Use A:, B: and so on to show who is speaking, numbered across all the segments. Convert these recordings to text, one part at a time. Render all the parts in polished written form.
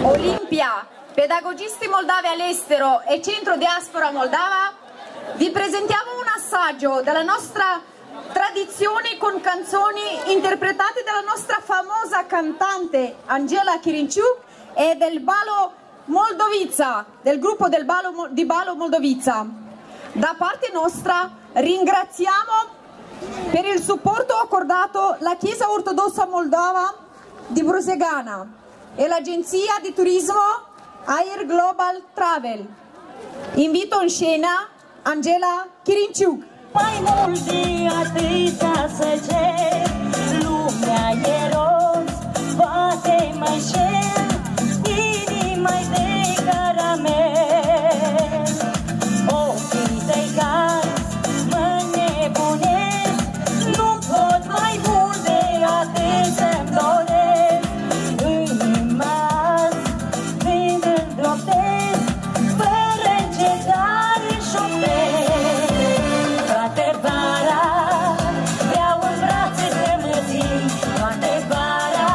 A: Olimpia, pedagogisti moldavi all'estero e Centro Diaspora Moldava, vi presentiamo un assaggio della nostra tradizione con canzoni interpretate dalla nostra famosa cantante Angela Chirinciuc e del Ballo Moldovița, del gruppo di Ballo Moldovița. Da parte nostra ringraziamo per il supporto accordato la Chiesa Ortodossa Moldova di Brusegana e l'agenzia di turismo Air Global Travel. Invito in scena Angela Chirinciuc.
B: Mai mult de atâta să cer, lumea e roz, poate mai șer, inima-i de caramel. Ochii tăi cald mă nebunesc, nu pot mai mult de atât să-mi doresc. Inima-ți când îndroptesc, fără încetare șoptesc. Toate vara vreau în brațe să mă țin, toate vara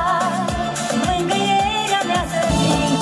B: mângâierea mea să fii.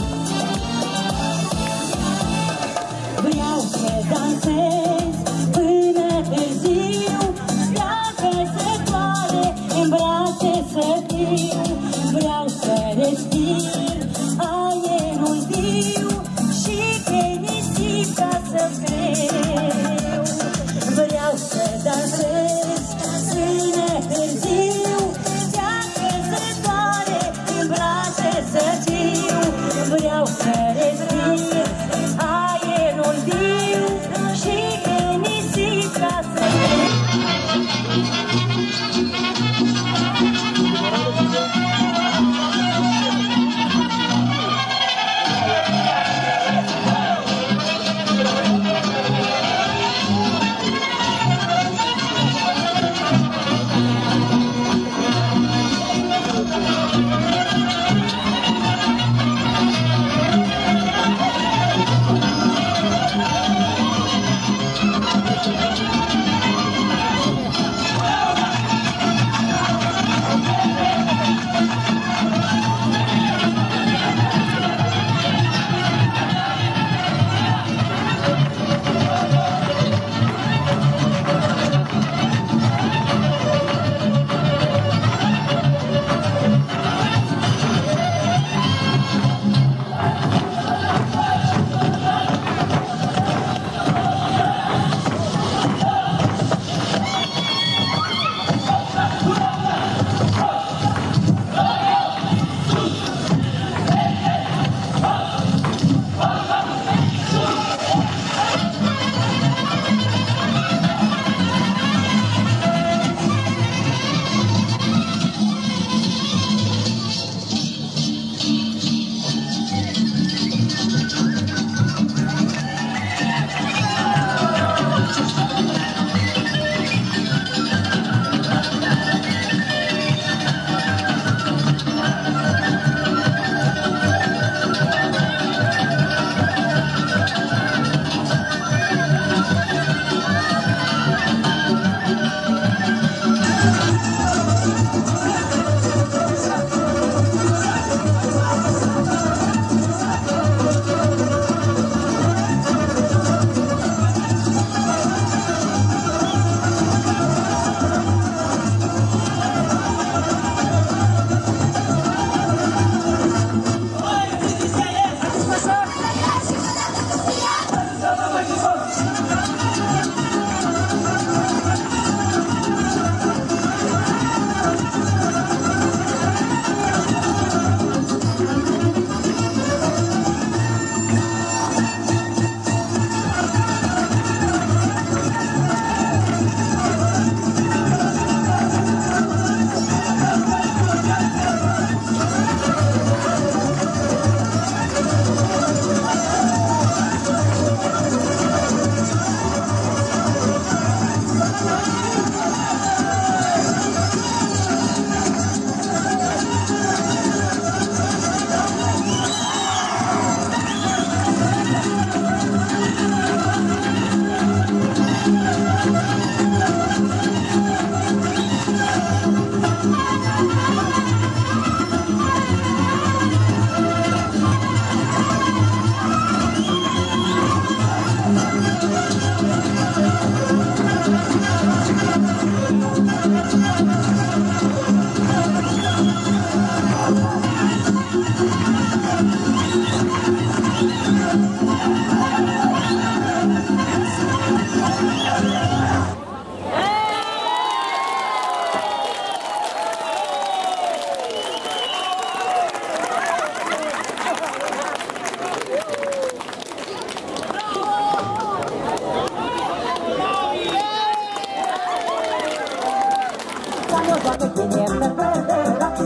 B: mă joacă bine,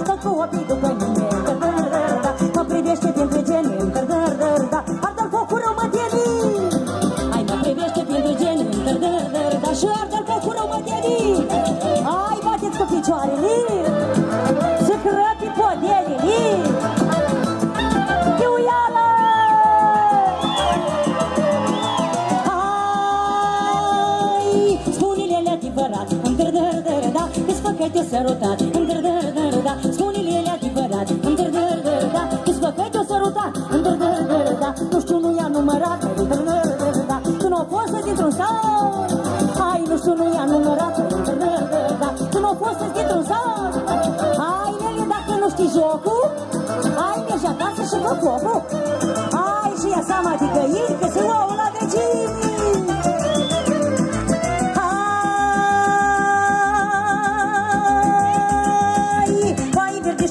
B: că copiii după mine, mă privește printre genii, ardă-l focul rău, mă tieni. Hai, mă privește printre genii, și ardă-l focul rău, mă tieni. Hai, bateți cu picioarele, și crăpi podenile. Iuială! Hai, spune-le adevărat, da, că-ți făcăi-te-o sărutat, da, spune-le adevărat, da, că-ți făcăi-te-o sărutat, da, nu știu, nu i-a numărat, da, tu n-o fost dintr-un sat, hai, nu știu, nu i-a numărat, da, tu n-o fost dintr-un sat, hai, Nele, dacă nu știi jocul, hai, mergi acasă și fă focul, hai, și ia seama de căini, că se ouă la vecini.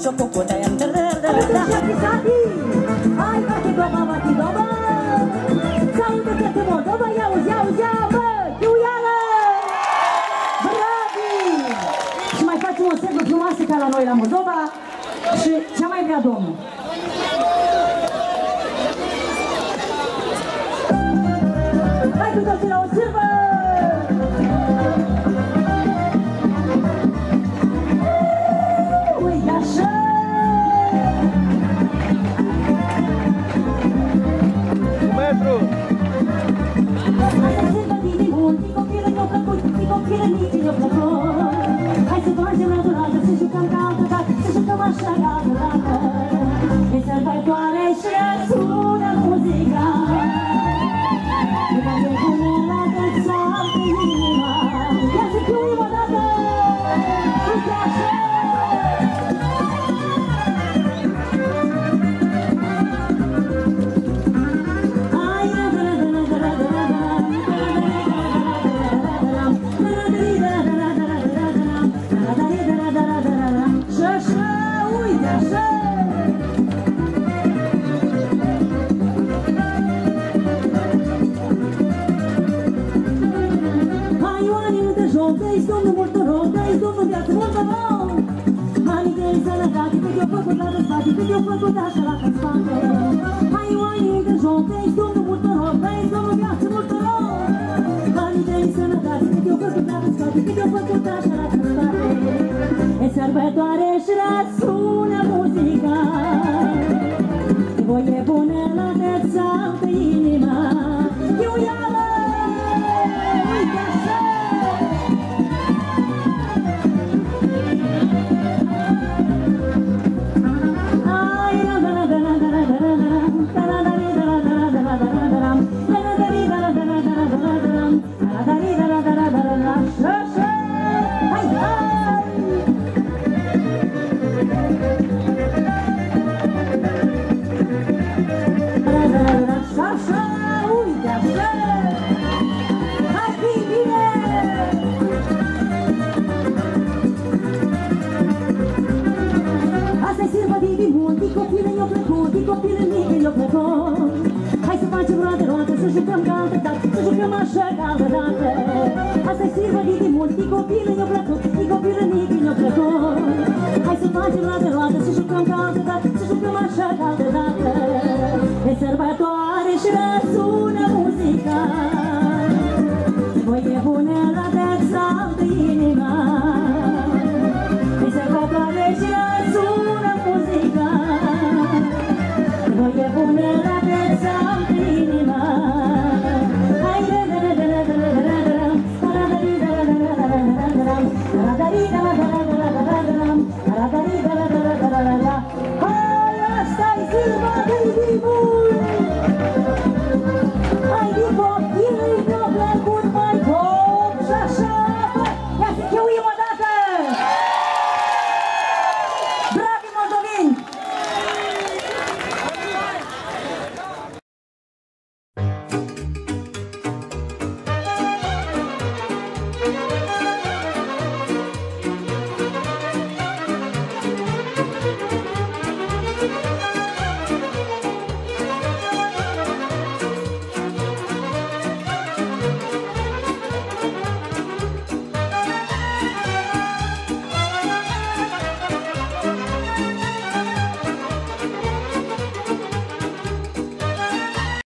B: Și-o cucută, hai, bate doba, salută toată Moldova, ia-uzi, bă, Iuială! Bravi! Și mai facem o serbă frumoasă ca la noi la Moldova și ce mai vrea domnul. Hai cu toții la o serbă! Uite așa! Hai să facem la durată, să jucăm ca altă dată, să jucăm așa ca altă dată. E sărbătoare și sună muzica, după ce pune la dățealtă inima. Ia să chiuim o dată, uite așa! Domnul multă rog, dă-i Domnul viață multă rog. Anii de sănătate, cât i-o făcut la răzbate, cât i-o făcut așa la răzbate. Hai, oamenii de joc, dă-i Domnul multă rog, dă-i Domnul viață multă rog. Anii de sănătate, cât i-o făcut la răzbate, cât i-o făcut așa la răzbate. E sărbătoare și răsună muzica, de voie bună la dățealtă inima. Iuială, uite așa! Hai să facem roate, să jucăm ca altă dată, să jucăm așa ca altă dată. Asta-i sirvă de mult, de copilă i-o plăcut, de copilă nici i-o plăcut. Hai să facem roate, să jucăm ca altă dată, să jucăm așa ca altă dată. E sărbătoare și răsună muzica, voie bună la dățealtă inima.